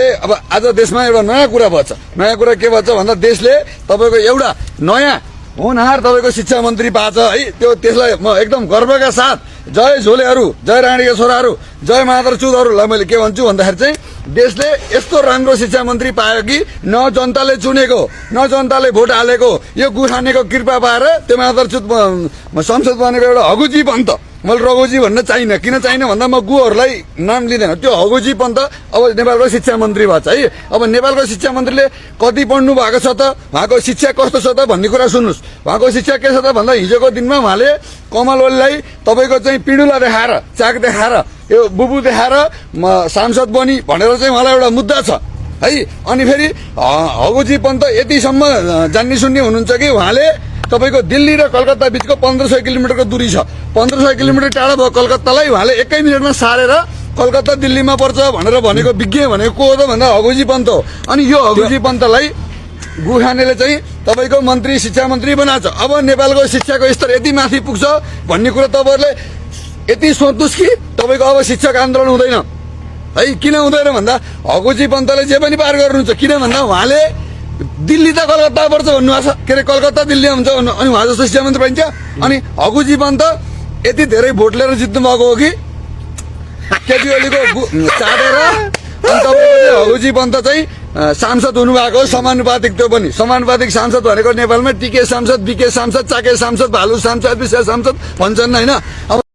अब आज देशमा एउटा नयाँ कुरा भएछ। नयाँ कुरा के भएछ भन्दा देशले तपाईको एउटा नयाँ होनहार तपाईको शिक्षा मन्त्री पाछ है। त्यसलाई म एकदम गर्वका साथ जय झोलेहरू, जय राणीका छोराहरू, जय मादरचुदहरूलाई मैले के भन्छु भन्दाखेरि चाहिँ देशले यस्तो राम्रो शिक्षा मन्त्री पायो कि न जनताले चुनेको, न जनताले भोट हालेको, यो गुठानेको कृपा पाएर त्यो मादरचुद संसद बनेको एउटा हगुजी पन्त। मैले रघुजी भन्न चाहिन। किन चाहिन भन्दा म गुहरूलाई नाम लिँदैन। त्यो हगुजी पन्त अब नेपालको शिक्षा मन्त्री भएछ है। अब नेपालको शिक्षा मन्त्रीले कति पढ्नु भएको छ त, उहाँको शिक्षा कस्तो छ त भन्ने कुरा सुन्नुहोस्। उहाँको शिक्षा के छ त भन्दा हिजोको दिनमा उहाँले कमल ओलीलाई तपाईँको चाहिँ पिडुला देखाएर, चाक देखाएर, यो बुबु देखाएर सांसद बनी भनेर चाहिँ उहाँलाई एउटा मुद्दा छ है। अनि फेरि हगुजी पन्त यतिसम्म जान्ने सुन्ने हुनुहुन्छ कि उहाँले तपाईको दिल्ली र कलकत्ता बीचको 1500 किलोमिटरको दूरी छ। 1500 किलोमिटर टाढा भयो कलकत्तालाई उहाँले 1 मिनटमा सारेर कलकत्ता दिल्लीमा पर्छ भनेर भनेको विज्ञ भनेको को हो त भन्दा हगुजी पन्त हो। अनि यो हगुजी पन्तलाई गुखानेले चाहिँ तपाईको मन्त्री, शिक्षा मन्त्री बनाएको छ। अब नेपालको शिक्षाको स्तर यति माथि पुग्छ भन्ने कुरा तपाईहरुले यति सोच्नुस् कि तपाईको अब शिक्षक आन्दोलन हुँदैन है। किन हुँदैन भन्दा हगुजी पन्तले जे पनि पार गर्नुहुन्छ। किन भन्दा उहाँले दिल्ली त कलकत्ता पर्छ भन्नुभएको छ। के अरे कलकत्ता दिल्ली हुन्छ अनि उहाँ जस्तो शिक्षा मन्त्री पाइन्छ। अनि हगुजी पन्त यति धेरै भोट लिएर जित्नु भएको हो कि केपी ओलीको चाटेर। अनि तपाईँको हगुजी पन्त चाहिँ सांसद हुनुभएको समानुपातिक। त्यो पनि समानुपातिक सांसद भनेको नेपालमा टिके सांसद, बिके सांसद, चाके सांसद, भालु सांसद, विशेष सांसद भन्छन् होइन।